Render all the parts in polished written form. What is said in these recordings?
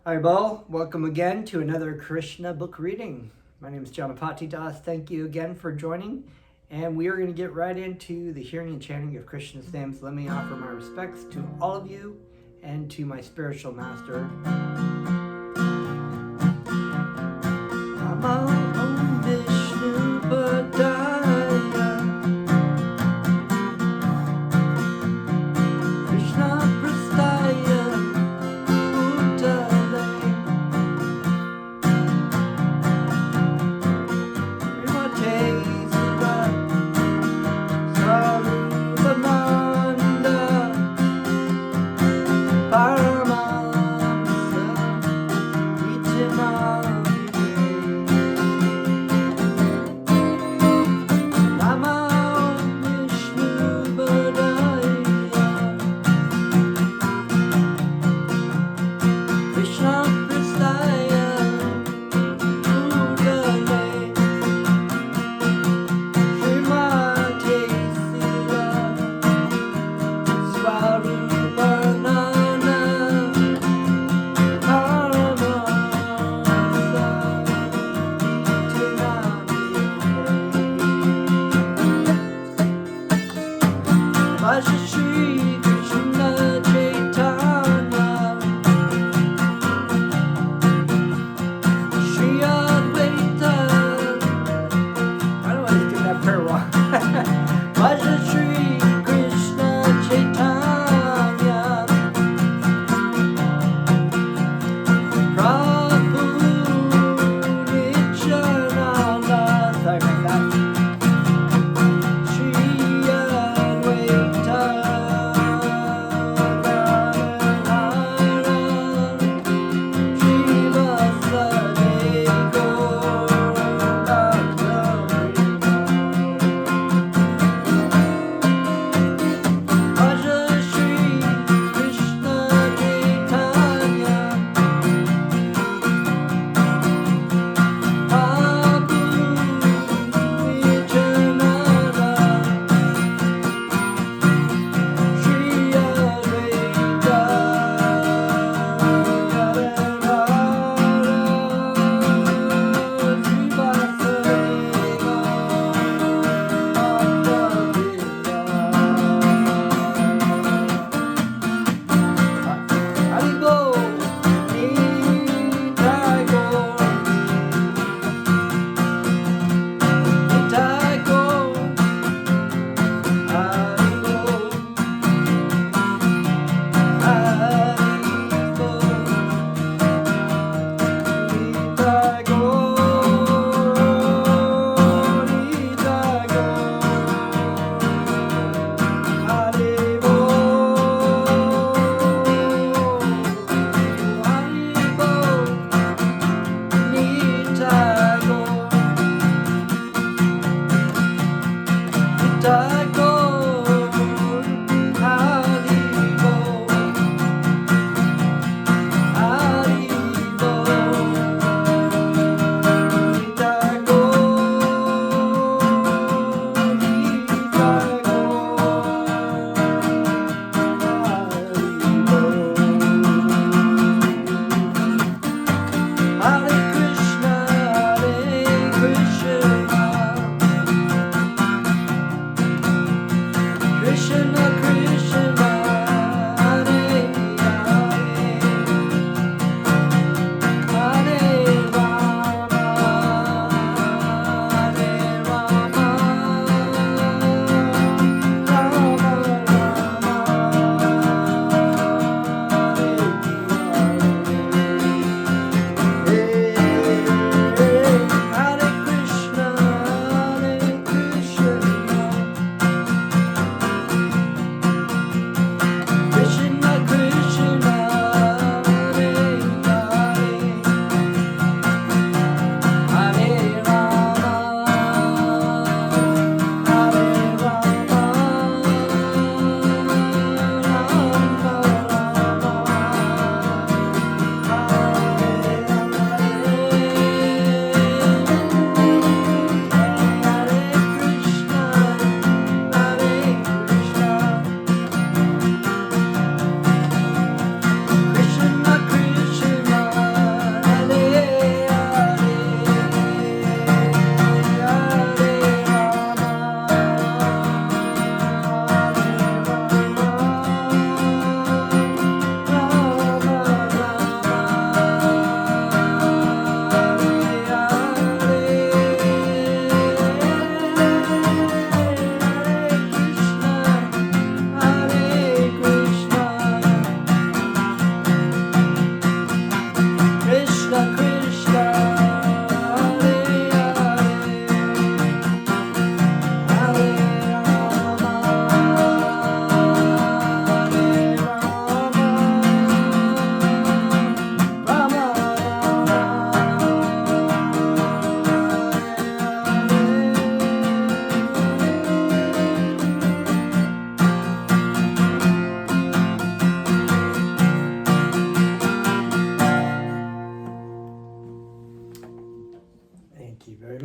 Hi, Bo. Welcome again to another Krishna book reading. My name is Janapati Das. Thank you again for joining. And we are going to get right into the hearing and chanting of Krishna's names. Let me offer my respects to all of you and to my spiritual master. Namo Om Vishnu Padaya Krishna Prastaya Bhutale Sarupananda Paramamsa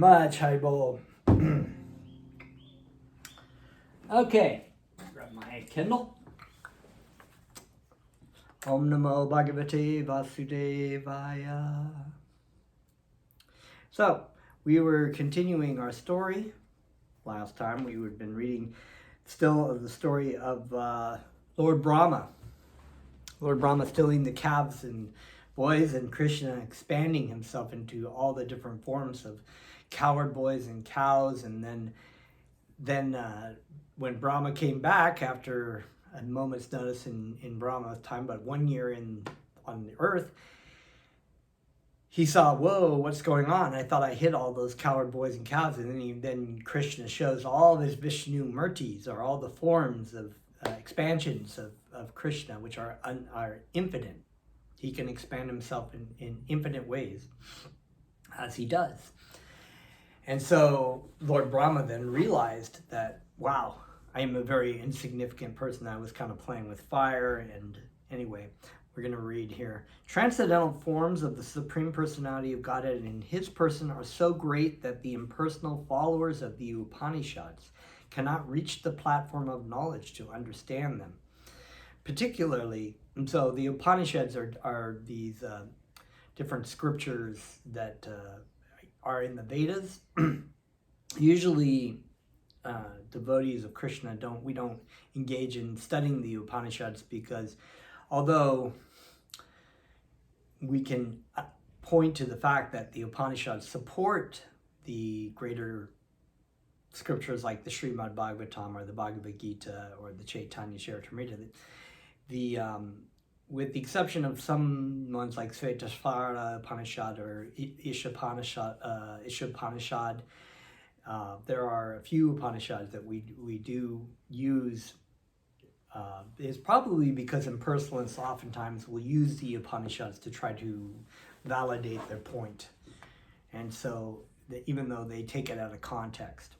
much, Haribol. Okay, grab my Kindle. Om Namo Bhagavate Vasudevaya. So, we were continuing our story. Last time we had been reading still of the story of Lord Brahma. Lord Brahma stealing the calves and boys, and Krishna expanding himself into all the different forms of cowherd boys and cows. And then when Brahma came back after a moment's notice in Brahma's time, but 1 year on the earth, he saw, whoa, what's going on? I thought I hit all those cowherd boys and cows. And then Krishna shows all of his Vishnu murtis, or all the forms of expansions of Krishna, which are infinite. He can expand himself in infinite ways, as he does. And so Lord Brahma then realized that, wow, I am a very insignificant person. I was kind of playing with fire. And anyway, we're going to read here. Transcendental forms of the Supreme Personality of Godhead in his person are so great that the impersonal followers of the Upanishads cannot reach the platform of knowledge to understand them. Particularly, and so the Upanishads are these different scriptures that are in the Vedas. Usually, devotees of Krishna we don't engage in studying the Upanishads, because although we can point to the fact that the Upanishads support the greater scriptures like the Srimad Bhagavatam or the Bhagavad Gita or the Chaitanya Charitamrita, with the exception of some ones like Svetasvara Upanishad or Ishopanishad, there are a few Upanishads that we do use. Is probably because impersonalists oftentimes will use the Upanishads to try to validate their point. And so, even though they take it out of context.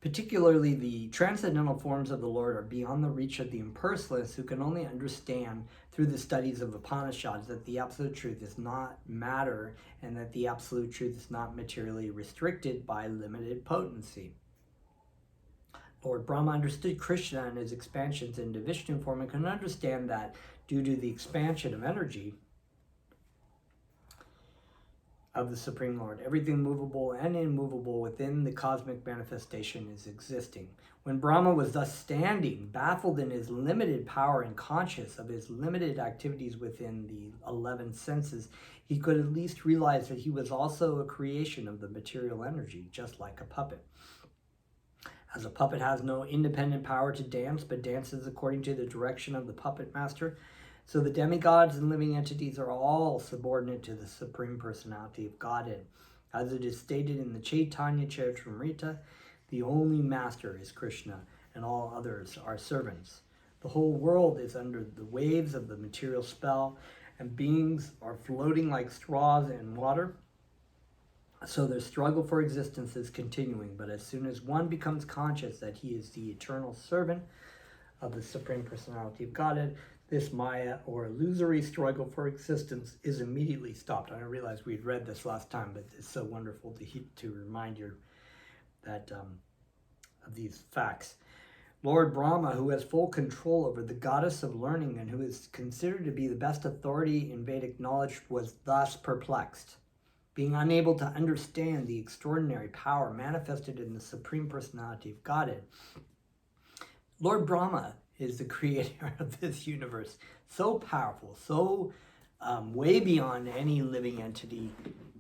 Particularly, the transcendental forms of the Lord are beyond the reach of the impersonalists, who can only understand through the studies of Upanishads that the absolute truth is not matter, and that the absolute truth is not materially restricted by limited potency. Lord Brahma understood Krishna and his expansions into Vishnu form, and can understand that due to the expansion of energy of the Supreme Lord, everything movable and immovable within the cosmic manifestation is existing. When Brahma was thus standing, baffled in his limited power and conscious of his limited activities within the 11 senses, he could at least realize that he was also a creation of the material energy, just like a puppet. As a puppet has no independent power to dance, but dances according to the direction of the puppet master, so the demigods and living entities are all subordinate to the Supreme Personality of Godhead. As it is stated in the Chaitanya Charitamrita, the only master is Krishna, and all others are servants. The whole world is under the waves of the material spell, and beings are floating like straws in water. So their struggle for existence is continuing, but as soon as one becomes conscious that he is the eternal servant of the Supreme Personality of Godhead, this Maya, or illusory struggle for existence, is immediately stopped. I realized we had read this last time, but it's so wonderful to remind you that of these facts. Lord Brahma, who has full control over the goddess of learning and who is considered to be the best authority in Vedic knowledge, was thus perplexed. Being unable to understand the extraordinary power manifested in the Supreme Personality of Godhead, Lord Brahma is the creator of this universe, so powerful, so way beyond any living entity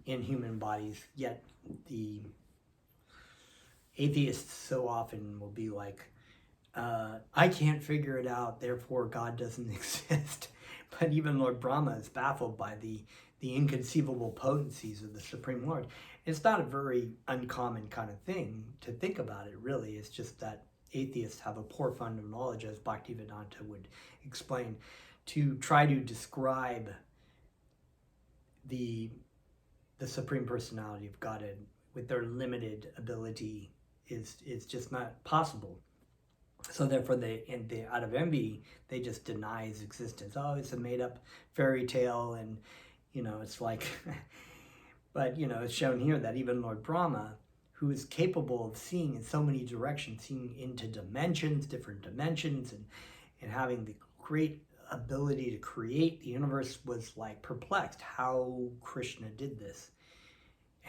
in human bodies, yet the atheists so often will be like, I can't figure it out, therefore God doesn't exist. But even Lord Brahma is baffled by the inconceivable potencies of the Supreme Lord. It's not a very uncommon kind of thing to think about it, really. It's just that atheists have a poor fund of knowledge, as Bhaktivedanta would explain, to try to describe the Supreme Personality of Godhead with their limited ability is just not possible. So therefore, they out of envy, they just deny his existence. Oh, it's a made-up fairy tale, and it's like, But, it's shown here that even Lord Brahma, who is capable of seeing in so many directions, seeing into dimensions, different dimensions, and having the great ability to create the universe, was like perplexed how Krishna did this.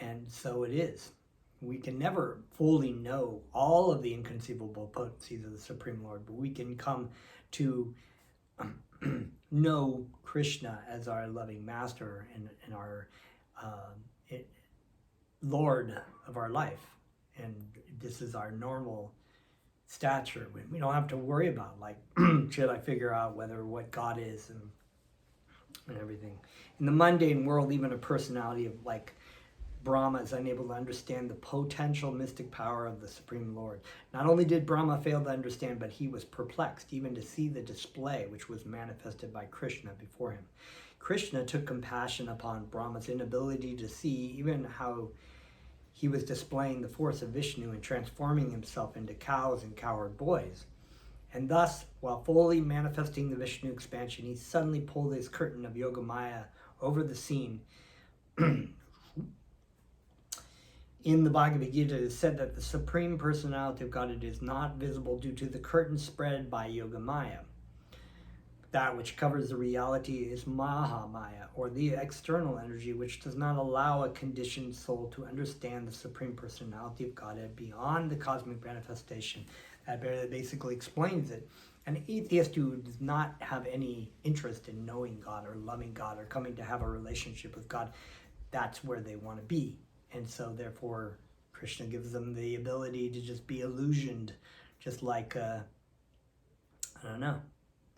And so it is. We can never fully know all of the inconceivable potencies of the Supreme Lord, but we can come to know Krishna as our loving master and our Lord of our life. And this is our normal stature. We don't have to worry about, like, should I figure out what God is and everything. In the mundane world, even a personality of like Brahma is unable to understand the potential mystic power of the Supreme Lord. Not only did Brahma fail to understand, but he was perplexed even to see the display which was manifested by Krishna before him. Krishna took compassion upon Brahma's inability to see even how he was displaying the force of Vishnu and transforming himself into cows and cowherd boys. And thus, while fully manifesting the Vishnu expansion, he suddenly pulled his curtain of Yogamaya over the scene. In the Bhagavad Gita, it is said that the Supreme Personality of Godhead is not visible due to the curtain spread by Yogamaya. That which covers the reality is Mahamaya, or the external energy, which does not allow a conditioned soul to understand the Supreme Personality of Godhead beyond the cosmic manifestation. That basically explains it. An atheist who does not have any interest in knowing God or loving God or coming to have a relationship with God, that's where they want to be. And so therefore, Krishna gives them the ability to just be illusioned, just like, I don't know,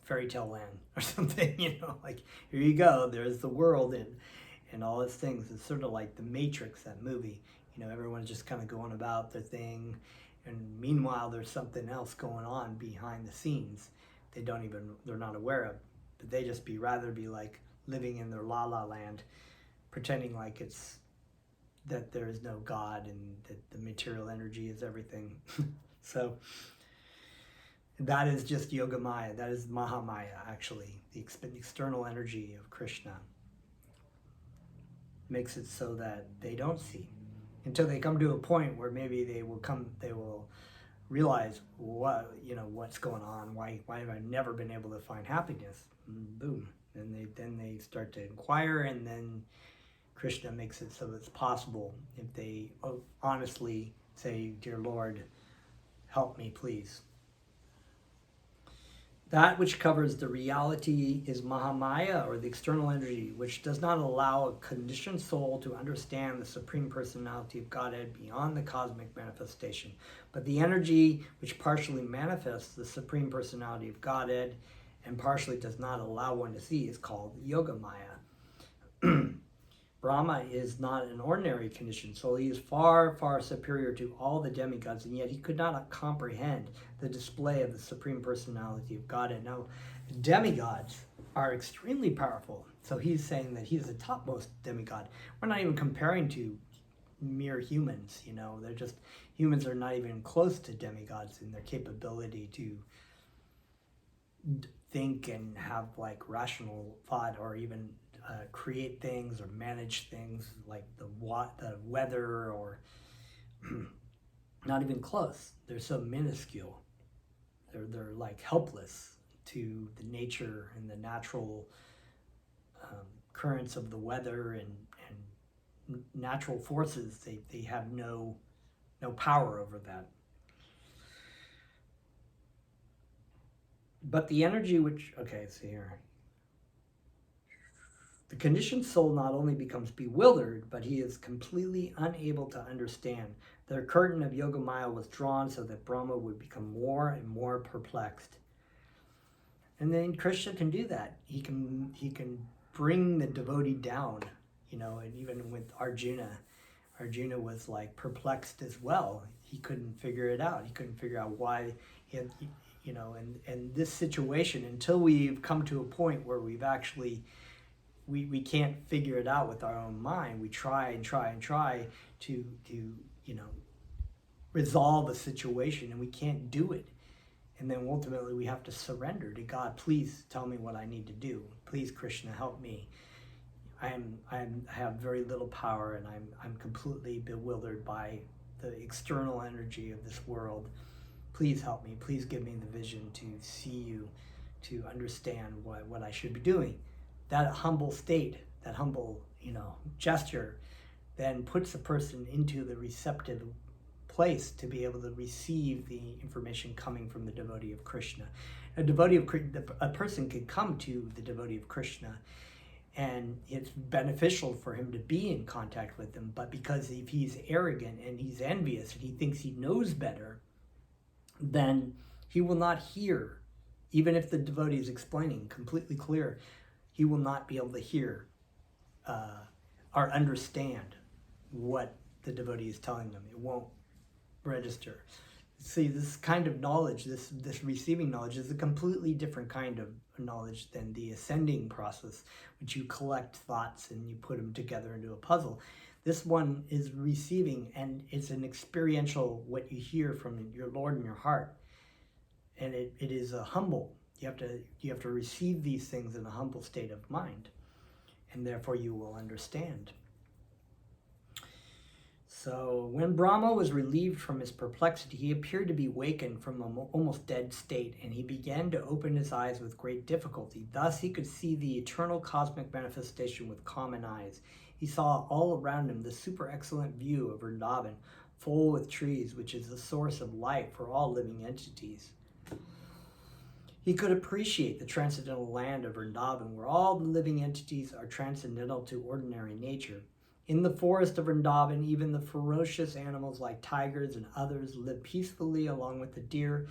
fairy tale land or something, like, here you go, there's the world and all its things. It's sort of like the Matrix, that movie. Everyone's just kind of going about their thing, and meanwhile there's something else going on behind the scenes they're not aware of, but they just rather be like living in their la land, pretending like it's that there is no God and that the material energy is everything. So that is just Yogamaya. That is Mahamaya, actually. The external energy of Krishna makes it so that they don't see until they come to a point where maybe they will realize what's going on. Why have I never been able to find happiness? Boom. And then they start to inquire, and then Krishna makes it so it's possible if they honestly say, "Dear Lord, help me, please." That which covers the reality is Mahamaya, or the external energy, which does not allow a conditioned soul to understand the Supreme Personality of Godhead beyond the cosmic manifestation. But the energy which partially manifests the Supreme Personality of Godhead and partially does not allow one to see is called Yogamaya. Brahma is not an ordinary conditioned soul. He is far, far superior to all the demigods, and yet he could not comprehend the display of the Supreme Personality of Godhead. Now, demigods are extremely powerful, so he's saying that he's the topmost demigod. We're not even comparing to mere humans, they're just, humans are not even close to demigods in their capability to think and have like rational thought, or even create things or manage things like the weather, or not even close. They're so minuscule. They're like helpless to the nature and the natural currents of the weather and natural forces. They have no power over that. But the energy which, see here. The conditioned soul not only becomes bewildered, but he is completely unable to understand. The curtain of Yogamaya was drawn so that Brahma would become more and more perplexed. And then Krishna can do that. He can bring the devotee down, and even with Arjuna was like perplexed as well. He couldn't figure it out. He couldn't figure out why he had, and this situation, until we've come to a point where we've actually, we can't figure it out with our own mind. We try and try to resolve a situation, and we can't do it. And then ultimately we have to surrender to God. Please tell me what I need to do. Please, Krishna, help me. I have very little power, and I'm completely bewildered by the external energy of this world. Please help me. Please give me the vision to see you, to understand what I should be doing. That humble state, that humble, gesture, then puts the person into the receptive place to be able to receive the information coming from the devotee of Krishna. A person could come to the devotee of Krishna, and it's beneficial for him to be in contact with them. But because if he's arrogant and he's envious and he thinks he knows better, then he will not hear. Even if the devotee is explaining completely clear, he will not be able to hear or understand what the devotee is telling them. It won't register. See, this kind of knowledge, this receiving knowledge, is a completely different kind of knowledge than the ascending process, which you collect thoughts and you put them together into a puzzle. This one is receiving, and it's an experiential, what you hear from your Lord in your heart. And it is a humble. You have to receive these things in a humble state of mind, and therefore you will understand. So when Brahma was relieved from his perplexity, he appeared to be wakened from an almost dead state, and he began to open his eyes with great difficulty. Thus he could see the eternal cosmic manifestation with common eyes. He saw all around him the super excellent view of Vrindavan, full with trees, which is the source of light for all living entities. He could appreciate the transcendental land of Vrindavan, where all the living entities are transcendental to ordinary nature. In the forest of Vrindavan, even the ferocious animals like tigers and others live peacefully along with the deer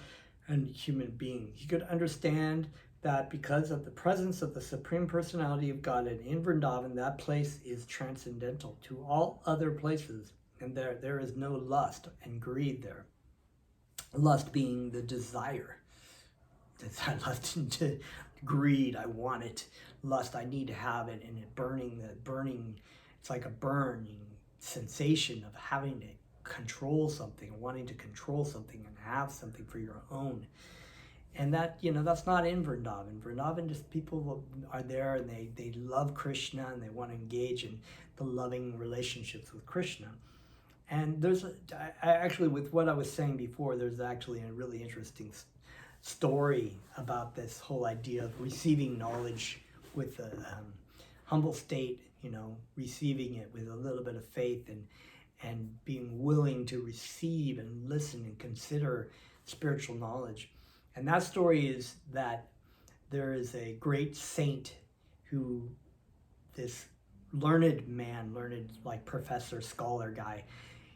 and human beings. He could understand that because of the presence of the Supreme Personality of Godhead in Vrindavan, that place is transcendental to all other places, and there is no lust and greed there. Lust being the desire. Lust into greed, I want it. Lust, I need to have it, and it burning, it's like a burning sensation of having to control something, wanting to control something and have something for your own. And that, that's not in Vrindavan. Vrindavan, just people are there and they love Krishna and they want to engage in the loving relationships with Krishna. And actually, with what I was saying before, there's actually a really interesting story about this whole idea of receiving knowledge with a humble state, receiving it with a little bit of faith and being willing to receive and listen and consider spiritual knowledge. And that story is that there is a great saint who this learned like professor, scholar guy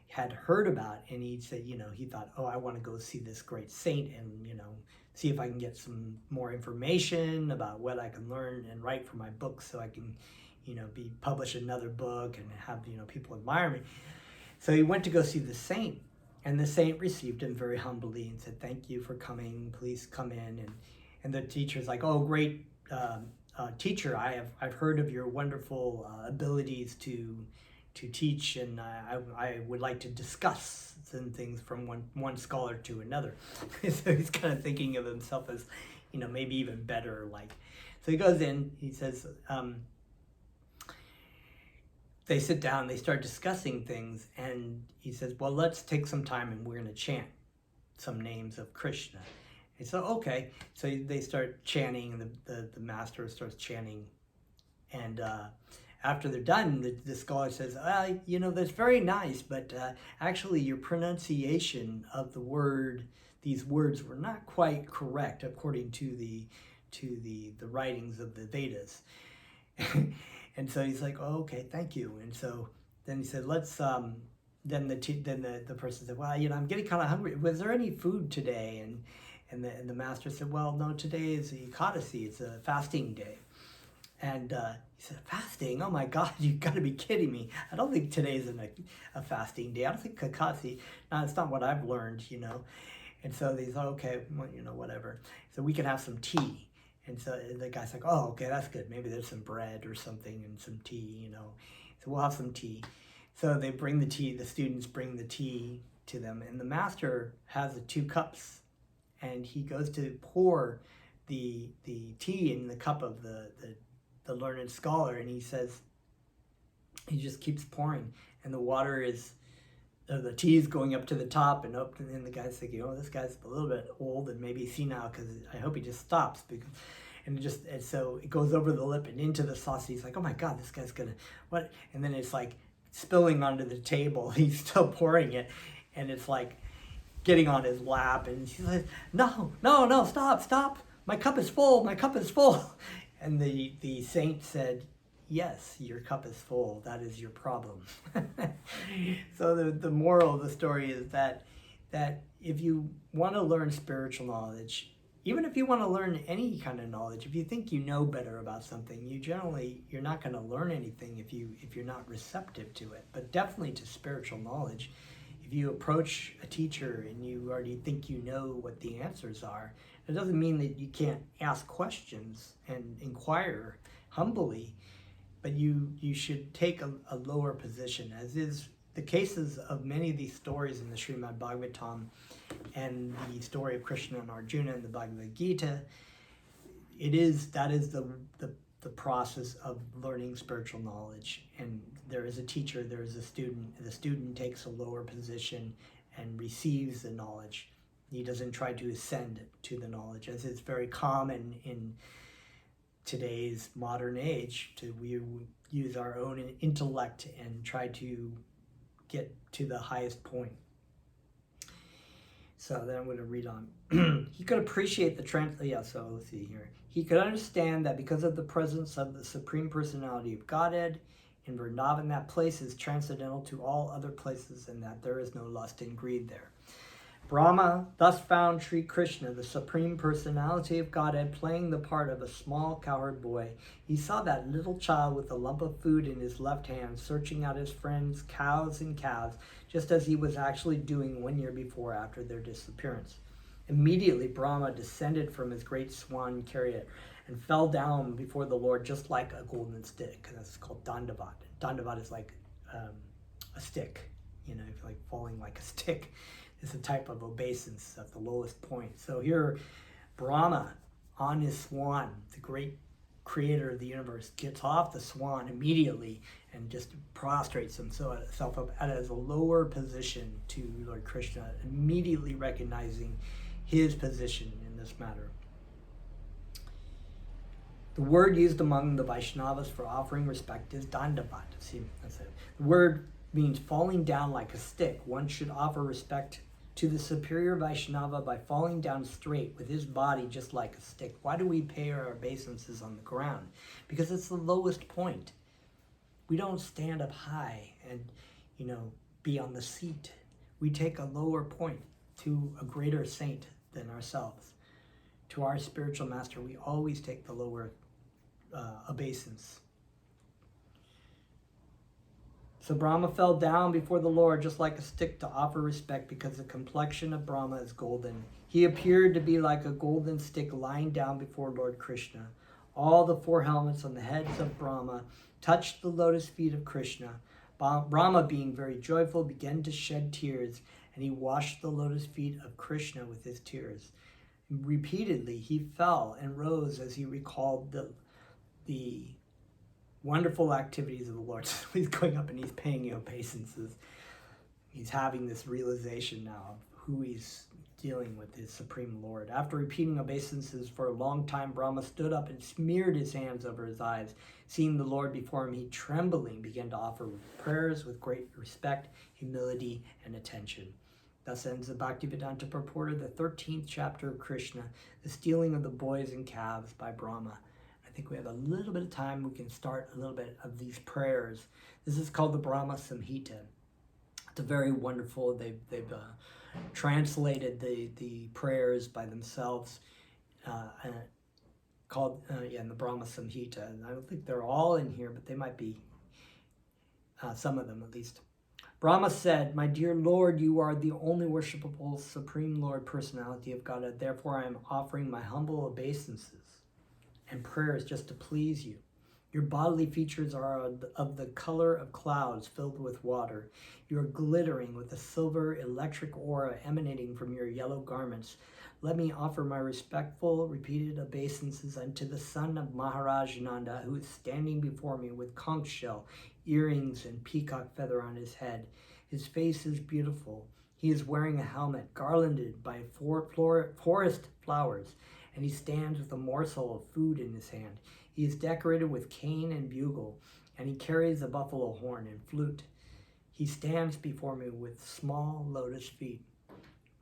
had heard about, and he said, he thought, oh, I want to go see this great saint and, see if I can get some more information about what I can learn and write for my book so I can, publish another book and have, people admire me. So he went to go see the saint, and the saint received him very humbly and said, thank you for coming, please come in. And the teacher's like, oh, great teacher, I've heard of your wonderful abilities to teach, and I would like to discuss some things from one scholar to another. So he's kind of thinking of himself as, maybe even better. So he goes in, he says, they sit down, they start discussing things, and he says, well, let's take some time and we're going to chant some names of Krishna. And so, okay. So they start chanting, and the master starts chanting. And after they're done, the scholar says, that's very nice, but actually your pronunciation of these words were not quite correct according to the writings of the Vedas. And so he's like, oh, okay, thank you. And so then he said, let's, then the person said, well, I'm getting kind of hungry. Was there any food today? And the master said, well, no, today is the Ekadasi. It's a fasting day. And he said, fasting? Oh my God, you've got to be kidding me. I don't think today's a fasting day. I don't think Ekadasi, no, it's not what I've learned, And so they thought, okay, well, whatever. So we can have some tea. And so the guy's like, oh, okay, that's good. Maybe there's some bread or something and some tea, So we'll have some tea. So they bring the tea, the students bring the tea to them, and the master has the 2 cups, and he goes to pour the tea in the cup of the learned scholar, and he says, He just keeps pouring, and the water is, the tea is going up to the top and up, and then the guy's thinking, oh, this guy's a little bit old and maybe senile, because I hope he just stops. Because, and so it goes over the lip and into the sauce. He's like, oh my God, this guy's gonna, what? And then it's like spilling onto the table. He's still pouring it, and it's like getting on his lap, and she's like, no, stop. My cup is full. And the saint said, yes, your cup is full. That is your problem. So the moral of the story is that if you want to learn spiritual knowledge, even if you want to learn any kind of knowledge, if you think you know better about something, you're not going to learn anything if you're not receptive to it. But definitely to spiritual knowledge, if you approach a teacher and you already think you know what the answers are, it doesn't mean that you can't ask questions and inquire humbly, but you should take a lower position, as is the cases of many of these stories in the Srimad Bhagavatam and the story of Krishna and Arjuna in the Bhagavad Gita. That is the process of learning spiritual knowledge. And there is a teacher, there is a student, and the student takes a lower position and receives the knowledge. He doesn't try to ascend to the knowledge, as it's very common in today's modern age we use our own intellect and try to get to the highest point. So then I'm going to read on. He could appreciate so let's see here. He could understand that because of the presence of the Supreme Personality of Godhead in Vrindavan, that place is transcendental to all other places, and that there is no lust and greed there. Brahma thus found Sri Krishna, the Supreme Personality of Godhead, playing the part of a small cowherd boy. He saw that little child with a lump of food in his left hand, searching out his friends' cows and calves, just as he was actually doing 1 year before after their disappearance. Immediately, Brahma descended from his great swan chariot and fell down before the Lord just like a golden stick. That's called Dandavat. Dandavat is like a stick, like falling like a stick. It's a type of obeisance at the lowest point. So here, Brahma, on his swan, the great creator of the universe, gets off the swan immediately and just prostrates himself up at a lower position to Lord Krishna, immediately recognizing his position in this matter. The word used among the Vaishnavas for offering respect is dandavat. See, that's it. The word means falling down like a stick. One should offer respect to the superior Vaishnava by falling down straight with his body just like a stick. Why do we pay our obeisances on the ground? Because it's the lowest point. We don't stand up high and, be on the seat. We take a lower point to a greater saint than ourselves. To our spiritual master, we always take the lower obeisance. So Brahma fell down before the Lord just like a stick to offer respect, because the complexion of Brahma is golden. He appeared to be like a golden stick lying down before Lord Krishna. All the 4 helmets on the heads of Brahma touched the lotus feet of Krishna. Brahma, being very joyful, began to shed tears, and he washed the lotus feet of Krishna with his tears. Repeatedly he fell and rose as he recalled the wonderful activities of the Lord. So he's going up and he's paying obeisances. He's having this realization now of who he's dealing with, his Supreme Lord. After repeating obeisances for a long time, Brahma stood up and smeared his hands over his eyes. Seeing the Lord before him, he trembling began to offer prayers with great respect, humility, and attention. Thus ends the Bhaktivedanta purport of the 13th chapter of Krishna, the stealing of the boys and calves by Brahma. I think we have a little bit of time. We can start a little bit of these prayers. This is called the Brahma Samhita. It's a very wonderful, they've translated the prayers by themselves, called in the Brahma Samhita. And I don't think they're all in here, but they might be, some of them at least. Brahma said, "My dear Lord, you are the only worshipable Supreme Lord, Personality of Godhead. Therefore, I am offering my humble obeisances and prayers just to please you. Your bodily features are of the color of clouds filled with water. You are glittering with a silver electric aura emanating from your yellow garments. Let me offer my respectful, repeated obeisances unto the son of Maharaj Nanda, who is standing before me with conch shell, earrings, and peacock feather on his head. His face is beautiful. He is wearing a helmet garlanded by forest flowers, and he stands with a morsel of food in his hand. He is decorated with cane and bugle, and he carries a buffalo horn and flute. He stands before me with small lotus feet.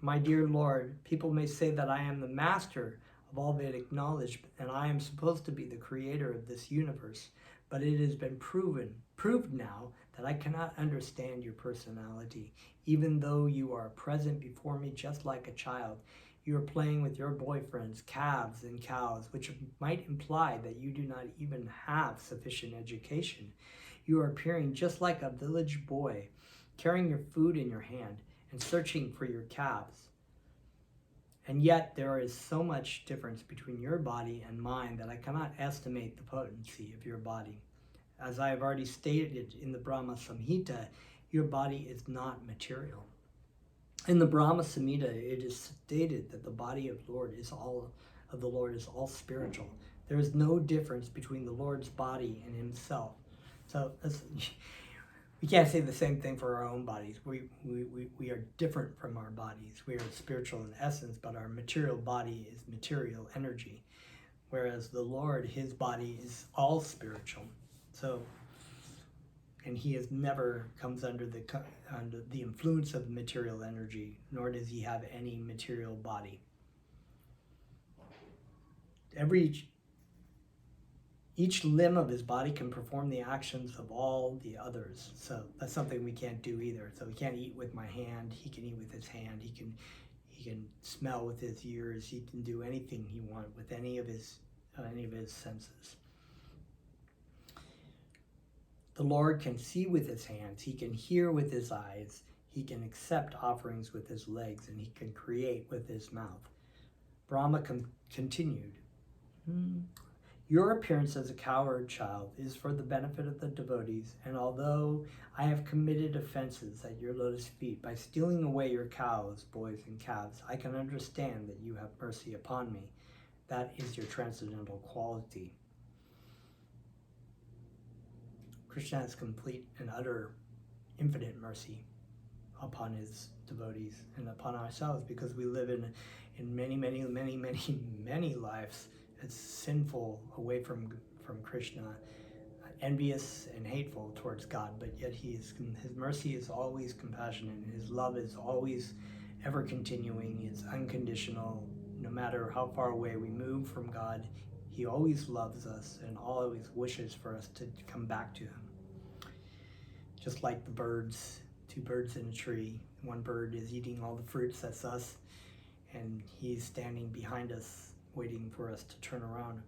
My dear Lord, people may say that I am the master of all Vedic knowledge, and I am supposed to be the creator of this universe, but it has been proved now that I cannot understand your personality, even though you are present before me just like a child. You are playing with your boyfriends, calves and cows, which might imply that you do not even have sufficient education. You are appearing just like a village boy, carrying your food in your hand and searching for your calves. And yet there is so much difference between your body and mine that I cannot estimate the potency of your body. As I have already stated in the Brahma Samhita, your body is not material. In the Brahma Samhita, it is stated that the body of the Lord is all spiritual. There is no difference between the Lord's body and himself. So we can't say the same thing for our own bodies. We are different from our bodies. We are spiritual in essence, but our material body is material energy. Whereas the Lord, his body is all spiritual. And he has never comes under the influence of material energy, nor does he have any material body. Each limb of his body can perform the actions of all the others. So that's something we can't do either. So he can't eat with my hand. He can eat with his hand. He can smell with his ears. He can do anything he wants with any of his senses. The Lord can see with his hands, he can hear with his eyes, he can accept offerings with his legs, and he can create with his mouth. Brahma continued, Your appearance as a cowherd child is for the benefit of the devotees, and although I have committed offenses at your lotus feet by stealing away your cows, boys, and calves, I can understand that you have mercy upon me. That is your transcendental quality. Krishna has complete and utter infinite mercy upon his devotees and upon ourselves, because we live in many lives as sinful, away from Krishna, envious and hateful towards God, but yet his mercy is always compassionate, and his love is always ever continuing. It's unconditional. No matter how far away we move from God, he always loves us and always wishes for us to come back to him. Just like the birds, two birds in a tree. One bird is eating all the fruits, that's us, and he's standing behind us, waiting for us to turn around.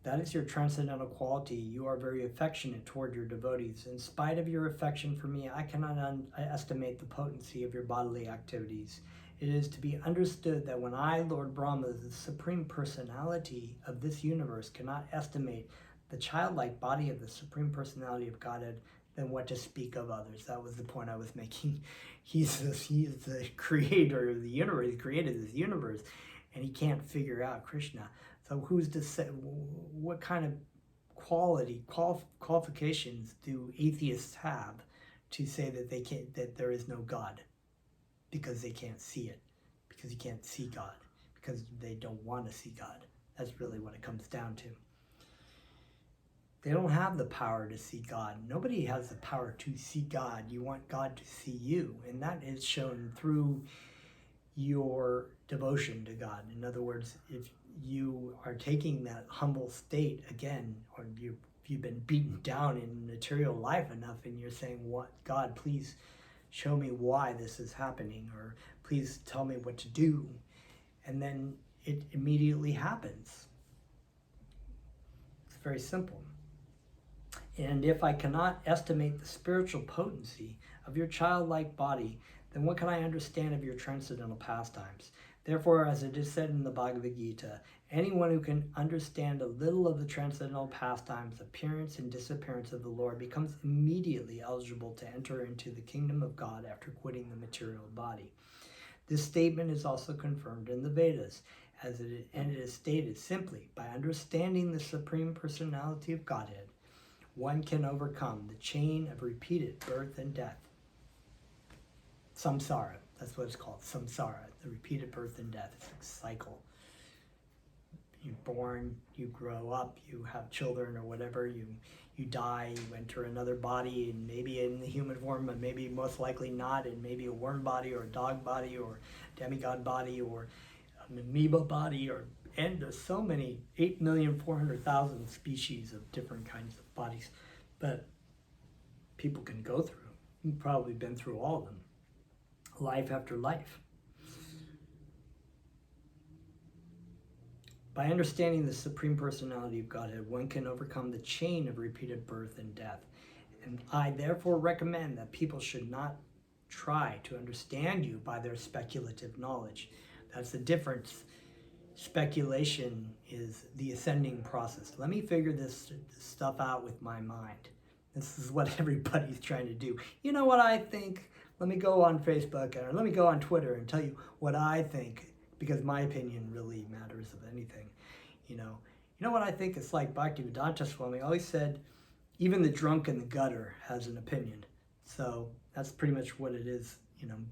That is your transcendental quality. You are very affectionate toward your devotees. In spite of your affection for me, I cannot estimate the potency of your bodily activities. It is to be understood that when I, Lord Brahma, the Supreme Personality of this universe, cannot estimate the childlike body of the Supreme Personality of Godhead, then what to speak of others? That was the point I was making. He's the creator of the universe. He created this universe, and he can't figure out Krishna. So who's to say, what kind of qualifications do atheists have to say that that there is no God? Because they can't see it, because you can't see God, because they don't want to see God. That's really what it comes down to. They don't have the power to see God. Nobody has the power to see God. You want God to see you, and that is shown through your devotion to God. In other words, if you are taking that humble state again, or you've been beaten down in material life enough, and you're saying, "What, God, please show me why this is happening," or "Please tell me what to do," and then it immediately happens. It's very simple. And if I cannot estimate the spiritual potency of your childlike body, then what can I understand of your transcendental pastimes? Therefore, as it is said in the Bhagavad Gita, Anyone who can understand a little of the transcendental pastimes, appearance and disappearance of the Lord becomes immediately eligible to enter into the kingdom of God after quitting the material body. This statement is also confirmed in the Vedas, and it is stated simply, by understanding the Supreme Personality of Godhead, one can overcome the chain of repeated birth and death. Samsara, that's what it's called, samsara, the repeated birth and death. It's a cycle. You're born, you grow up, you have children or whatever, you die, you enter another body, and maybe in the human form, but maybe most likely not, and maybe a worm body or a dog body or demigod body or an amoeba body, and there's so many, 8,400,000 species of different kinds of bodies that people can go through. You've probably been through all of them, life after life. By understanding the Supreme Personality of Godhead, one can overcome the chain of repeated birth and death. And I therefore recommend that people should not try to understand you by their speculative knowledge. That's the difference. Speculation is the ascending process. Let me figure this stuff out with my mind. This is what everybody's trying to do. You know what I think? Let me go on Facebook or let me go on Twitter and tell you what I think, because my opinion really matters of anything. You know what I think? It's like Bhaktivedanta Swami always said, even the drunk in the gutter has an opinion. So that's pretty much what it is.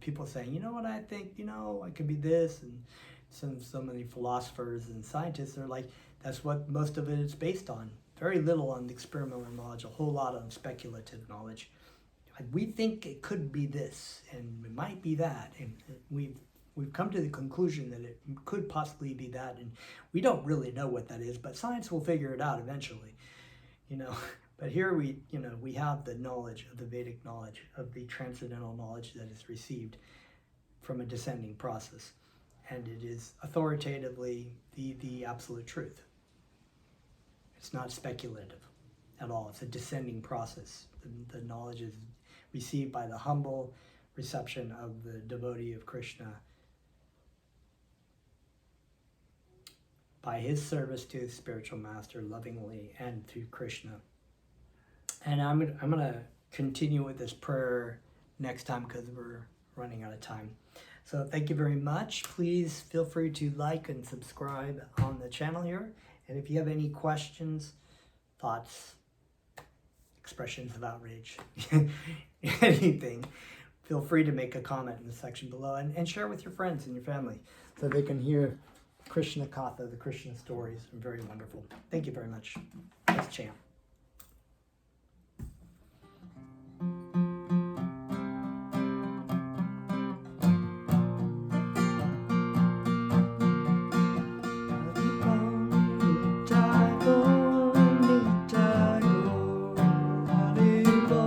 People saying, you know what I think, I could be this, and so many philosophers and scientists are like, that's what most of it is based on. Very little on the experimental knowledge, a whole lot on speculative knowledge. We think it could be this, and it might be that, and we've come to the conclusion that it could possibly be that, and we don't really know what that is, but science will figure it out eventually, But here we have the knowledge of the Vedic knowledge, of the transcendental knowledge that is received from a descending process, and it is authoritatively the absolute truth. It's not speculative at all. It's a descending process. The knowledge is received by the humble reception of the devotee of Krishna, by his service to his spiritual master lovingly and through Krishna. And I'm going to continue with this prayer next time because we're running out of time. So thank you very much. Please feel free to like and subscribe on the channel here. And if you have any questions, thoughts, expressions of outrage, anything, feel free to make a comment in the section below and share with your friends and your family so they can hear Krishna Katha, the Krishna stories. Are very wonderful. Thank you very much. Let's chant. Haribo,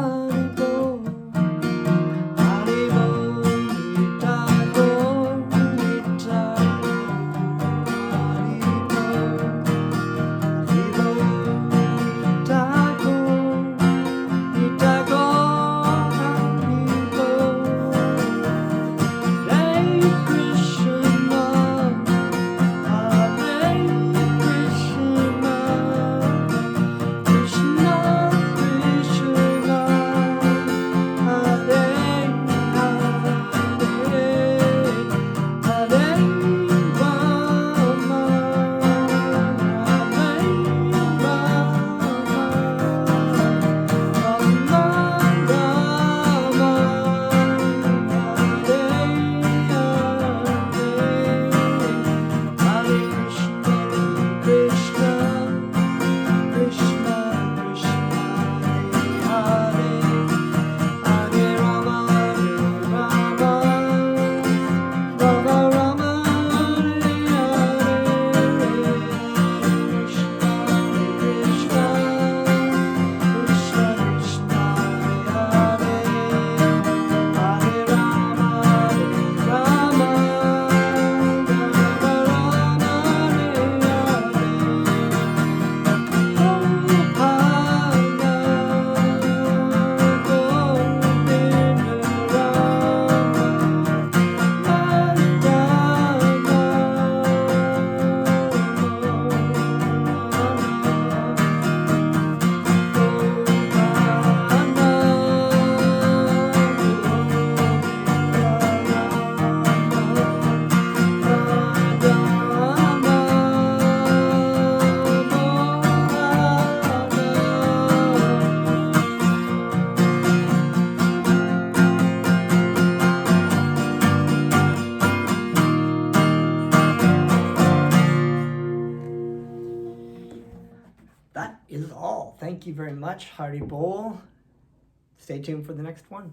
Haribo, Haribo, that is all. Thank you very much. Hardy Bowl. Stay tuned for the next one.